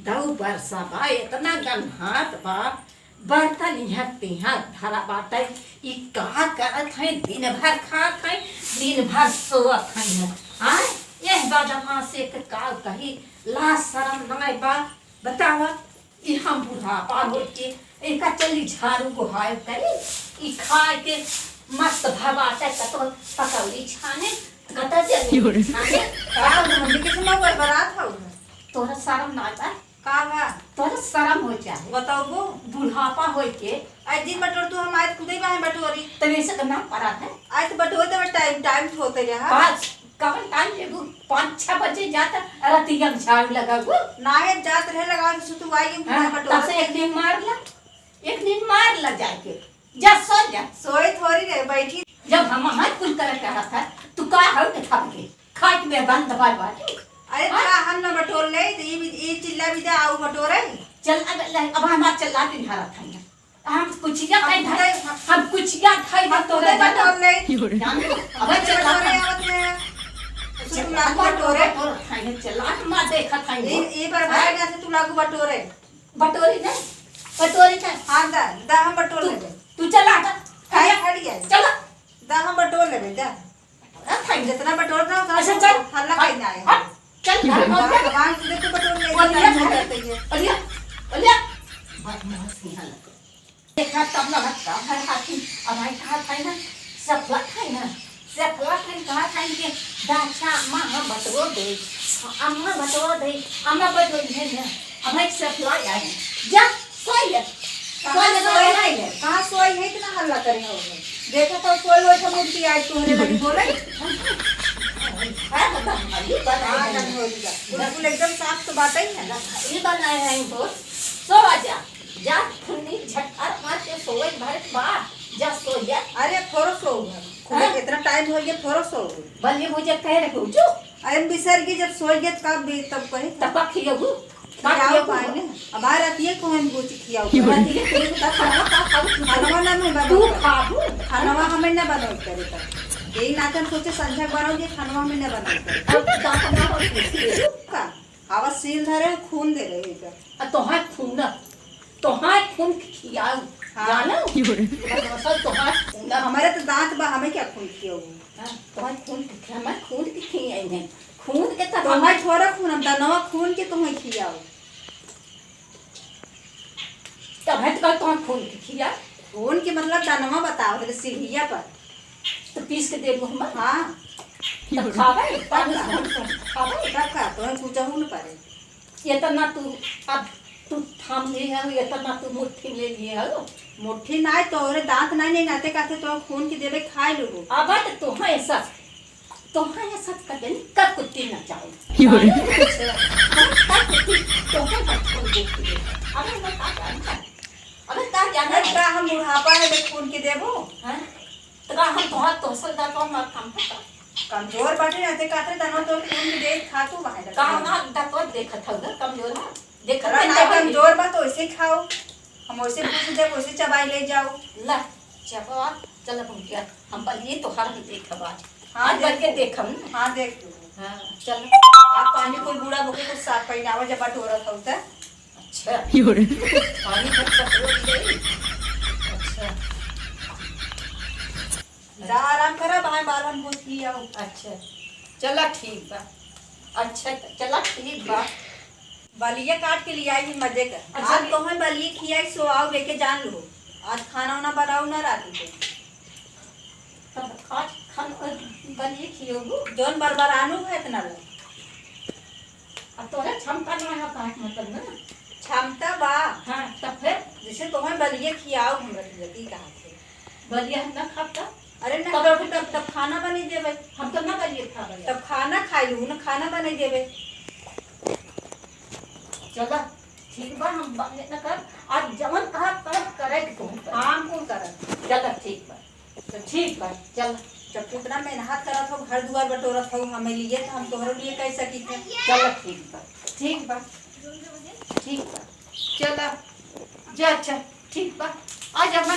दऊ बरसा बा इतना गन्हात बा बर्तन यहाँ तिहाँ धरा बाटे ई का करत है दिन भर खात है दिन भर सोत है आय यह बदमा से के का कही ला शरम नहीं बा बतावा ई हम बुढ़ापा हो के इनका चली झाड़ू गुहाय करी ई खाए के मस्त भवाटे कतो पकौड़ी छाने कता जल्दी छाने का हमनी के समय बरात हो तोरा शरम ना बा का बा तोरा शरम हो जाए बताओ बुढ़ापा हो के आज दिन बटोर तू हम आज खुदे बा बटोरी तभी से करना पड़ा है आज तो बटोर तो टाइम टाइम होते रहा पाँच कवन टाइम लेगू 5-6 बजे जाता रतिया में झाड़ू लगागू ना है जात रहे लगा के सुतु आई हम तब बटोर से एक दिन मार लग जाए के जा सो जा सोए थोड़ी रहे बैठी जब हम हाथ कुल कर रहा था तू का हो के थक के खाट में बंद दबा बाटे अरे का हम न बटोर ले तो ये चिल्ला भी जा आऊ बटोरे चल अब हमार चला दिन हरा था हम कुचिया खाई धरे हम कुचिया खाई हम तोरे तो बटोर ले अब चला बटोरे आवत है सुतु लागू बटोरे खाई चला मा देखा था ये पर भाई ना से तू लागू बटोरे बटोरी नहीं बटोरी नहीं हां दा हम बटोर ले तू चला हटा खाई खड़ी है चला दा हम बटोर ले जा खाई जितना बटोर ना अच्छा चल हल्ला खाई ना है चल भगवान तुझे तो बटोर ले अलिया अलिया बात मत सिंहा लग देखा तब ना लगता हर हाथी अब आई कहा था ना सब लग है ना सब लग है कहा था कि दाचा मां हम बटो दे अम्मा बटो दे अम्मा बटो दे ना अब आई सब लग आई जा सोई ले कहाँ सोई है कितना हल्ला करे हो देखा तो सोई हो तो मुझे आज तू हरे लगी बोले बिल्कुल एकदम साफ तो बात ही है ना ये बनाए हैं तो सो आजा जा खुन्नी झटकार मार के सोए भर बात जा सो जा अरे थोड़ा सो खुद इतना टाइम हो गया थोड़ा सो बल्ले मुझे कह रहे हो जो अरे बिसर के जब सो गए तब भी तब कहे तब खियाऊ खियाओ पाएंगे अब आ रहती है कौन पूछ खियाओ खाना ना मैं तू बनाऊं खाबू खाना हमें ना बनाओ करे तब यही नाटन सोचे संध्या बनाओगे खाना हमें ना बनाओ करे अब दांत ना हो का आवाज सील धरे खून दे रहे इधर तो हाथ खून खियाऊ जानो सब तो हाथ खून हमारे तो दांत बा हमें क्या खून खियाओ तो हाथ खून हमारे खून की खियाई है खून के तब तुम्हें छोरा खून हम नवा खून के तुम्हें खियाओ तब है तो खून की खिया खून के मतलब दानवा बताओ तेरे सीढ़िया पर तो पीस के दे दो हम हाँ तब खावे खावे तब का तुम्हें पूछा हो न पारे ये तो ना तू अब तू थाम ले है ये तो ना तू मुट्ठी ले लिए है मुट्ठी ना तोरे दांत नहीं नाते काते तो खून के देवे खाए लोगो अब तो है ऐसा तो है ऐसा करके कब कुत्ती ना चाहो तो है बचपन देखती है अबे का जाना का हम बुढ़ापा है ले खून के देबो हैं तो हम बहुत तो सदा तो मत काम करता कमजोर बाटे नाते काते दानवा तो खून के दे खा तू बाहर काम ना दतो देखत हो कमजोर ना देखत ना कमजोर बा तो ऐसे खाओ हम वैसे पूछ दे वैसे चबाई ले जाओ ला चपवा चल भूखिया हम बलिए तो हर देखब आज हाँ आज बल के देखम हाँ देख तू हां चल आप पानी कोई बूढ़ा बोके कुछ साफ पहनावा जब बटोरत हो त अच्छा पानी तक पकड़ ले अच्छा जा आराम करा बाहर बाल हम पूछ लिया अच्छा चला ठीक बा अच्छा चला ठीक बा बलिया काट के लिया ही मजे कर अच्छा, आज तो हम बलिया खियाई सो आओ लेके जान लो आज खाना वाना बनाओ ना रात को तब आज खान बलिए खियोगू जोन बार आनू है इतना लो अब तोरा क्षमता ना है काट मतलब ना क्षमता बा हां तब फिर जैसे तो हम बलिया खियाओ हम लगी कहा थे बलिया हम ना खाता अरे ना तब खाना बनी देवे हम तो ना बलिए खा रहे तब खाना खाई लू ना खाना बनी देवे चला ठीक बा हम बने न कर आज जवन कहा कर करे के तुम कर काम कौन कर चला ठीक बा तो ठीक बा चल जब कितना मेहनत करत हो घर दुआर बटोरत हो हमें लिए तो हम तोहरे लिए कह सकी थे चल ठीक बा चला जा अच्छा ठीक बा आज अपन